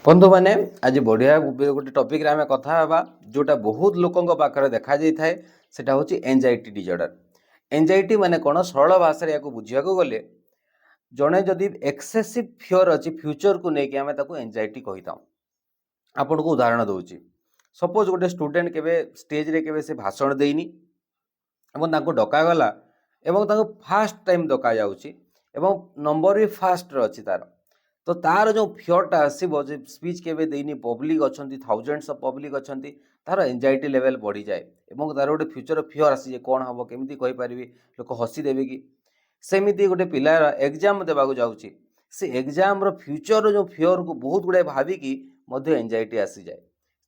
बंधु मैंने आज बढ़िया गोटे टॉपिक आम कथा जोटा बहुत लोकों पाखे देखा जाए सेटा हूँ एंजाइटी डिजॉर्डर। एंजाइटी माने कौन सरल भाषा या बुझा गले जड़े जदि एक्सेसिव फियर अच्छी फ्यूचर को लेकिन आम एंजाइटी कही था। आपन को उदाहरण दूची सपोज गोटे स्टूडेंट के स्टेज रे के से भाषण देनी डकागला फास्ट टाइम डक जाऊँगी नंबर भी फास्ट अच्छी तार तो तार जो फियरटा आसो स्पीच के पब्लिक अच्छा थाउजेंड्स ऑफ पब्लिक अच्छा तार एंजाइटी लेवल बढ़ी जाए तार गोटे फ्यूचर फियर आसी कौन हम केमी कहीपरि लोक हसीदेवे कि सेमती गोटे पिलार एग्जाम देवाक जाऊँगी से एग्जाम फ्यूचर जो फियर को बहुत गुड़ाए भाविकी एंजाइटी आसी जाए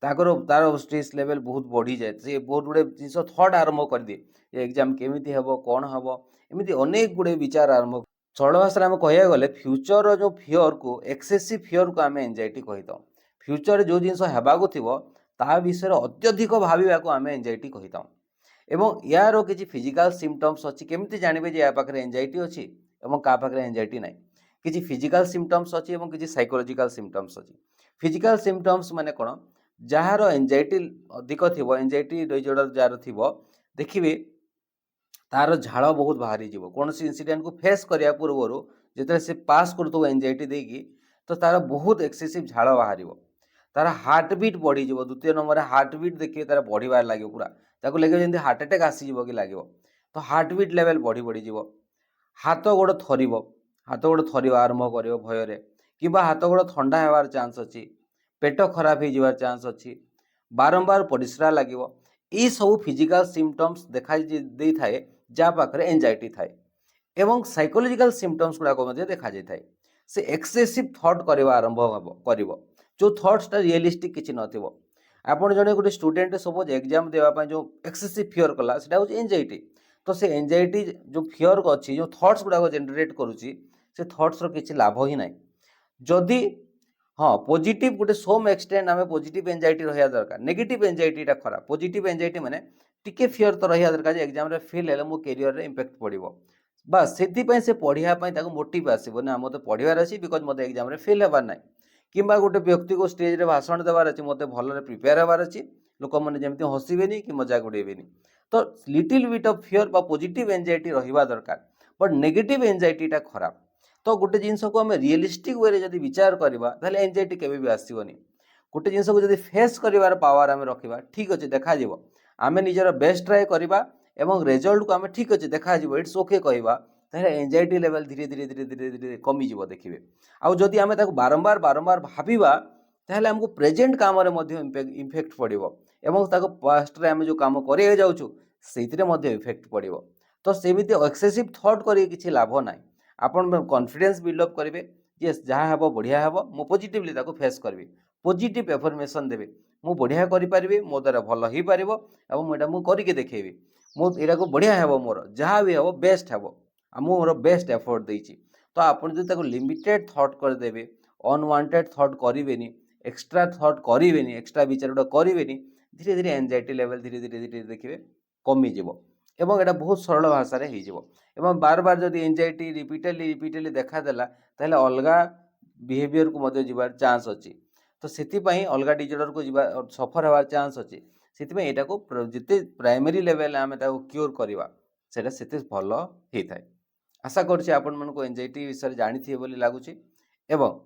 तार स्ट्रेस लेवल बहुत बढ़ी जाए से बहुत गुड़े जिन थट आरंभ कर दिए एग्जाम केमी हम कौन हम एमती अनेक गुड़े विचार आरंभ सरल भाषा आम कह गले फ्यूचर जो फियर को एक्सेसिव फियर को आम एंजाइटी कही था। फ्यूचर जो जिन होगाक थी ता विषय अत्यधिक भाविया को आम एंजाइटी कही था। एवं यार किसी फिजिकल सिम्पटम्स अच्छी केमती जानवे या पाखे एंजाइटी अच्छी और क्या पाखे एंजाइटी ना किसी फिजिकल सिम्पटम्स अच्छी और किसी साइकोलॉजिकल सिम्पटम्स अच्छी। फिजिकल सिम्पटम्स माने कौन जार एंजाइटी अधिक थी एंजाइटी डिसऑर्डर जार थी देखिए तार झाड़ बहुत बाहरी जीव कौन इनसीडेंट को फेस करने पूर्वर जो से पास कर एंजाइटी देकी तो तार बहुत एक्सेसिव झाड़ बाहर तार हार्टबिट बढ़ी द्वितीय नंबर हार्टबिट देखिए तार बढ़िबार लगे पूरा ताको लगे जमी हार्ट अटैक आसीज कि लगे तो हार्टबिट लेवल बढ़ी बढ़ी हाथ गोड़ थर हाथ गोड़ थर आरंभ कर भय कि हाथ गोड़ ठंडा होवार चांस अच्छी पेट खराब हो चांस अच्छी बारंबार परिश्रा लगे ये सब फिजिकल सिम्पटम्स देखा दे थाए जहाँ पाखे एंजाइटी थाए एवं साइकोलॉजिकल सिम्पटम्स गुड़ाक देखा जाए से एक्सेसिव थॉट करवा आरंभ कर जो थॉट्सटा रियलिस्टिक किसी नथिबो आपन जने गोटे स्टूडेंट सपोज एग्जाम देवाई जो एक्सेसिव फियर कला से एंजाइटी तो से एंजाइटी जो फियर अच्छी जो थॉट्स गुड़ाक जेनेट करुच्ची से थॉट्स किसी लाभ ही ना जदि हाँ पॉजिटिव गोटे सोम एक्सटेंड आम पॉजिटिव एंजाइटी रहा दरकार नेगेटिव एंजाइटीटा खराब पॉजिटिव एंजाइटी माने टिके फियर तो रहा दरकार एग्जाम रे फेल है मो कैरियर रे इंपैक्ट पड़ो बस से पढ़ाई मोटिव आसो ना मत पढ़ार अच्छी बिकज मत एग्जाम रे फेल होबार ना कि गोटे व्यक्ति को स्टेज रे भाषण देवार अच्छी मत भल प्रिपेयर होबार अच्छी लोक मैंने जमी हसबे कि मजाक उड़ेबे तो little bit of fear positive anxiety रहा दरकार बट नेगेटिव एंजाइटीटा खराब तो गोटे जिनस को आम रियलिस्टिक वे जब विचार करवा एंजाइटी केवे भी आसोनी गोटे जिनस को जब फेस कर पावर आम रखा ठीक अच्छे देखा आम निजर बेस्ट ट्राए करवा एवं रिजल्ट को आम ठीक अच्छे देखा इट्स ओके कहवा एंजाइटी लेवल धीरे धीरे धीरे धीरे धीरे कमिज देखिए आदि आम बारंबार बारंबार भावा ताहले हमको प्रेजेंट काम इफेक्ट पड़ो एवं पास्ट आम जो कम कर जाऊँ से इफेक्ट पड़ो तो सेमती एक्सेसिव थॉट कर किसी लाभ ना आपन कॉन्फिडेंस बिल्डअप करेंगे जे जहाँ हम बढ़िया हम मु पॉजिटिवली फेस करी पॉजिटिव एफर्मेशन देवे मु बढ़िया करें मो द्वारा भल हो पार मुझे देखेबी मुझा को बढ़िया हे मोर जहाँ भी हम बेस्ट हे मोर बेस्ट एफर्ट देती तो आपड़ जो लिमिटेड थॉट करदे अनवांटेड थॉट करें एक्सट्रा थॉट करें एक्सट्रा विचार गुड़ा करें धीरे धीरे एंजाइटी लेवल धीरे धीरे धीरे देखिए कमिज एवं एटा बहुत सरल भाषा रे एवं बार बार जब एंजाइटी रिपीटेडली देखादेला ताहले अलगा बिहेवियर को जीवार चांस अच्छी तो से अलगा डिजॉर्डर को जीवा सफर होवार चांस अच्छी से यहाँ को जिते प्राइमरी लेवल आम क्योर करवा से भल होता है। आशा करुँचे आपण मानक एंजाइटी विषय जानी थे बोली लगुच एवं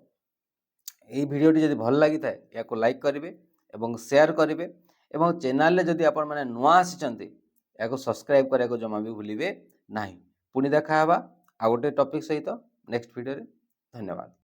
ये भिडियोटी जब भल लगी था या लाइक करेंगे और शेयर करेंगे एवं चैनल जदि आपण मैंने नुआ आसी या सब्सक्राइब करने को जमा भी भूलिए ना। पुणी देखा आ गोटे टॉपिक सहित नेक्स्ट वीडियो रे। धन्यवाद।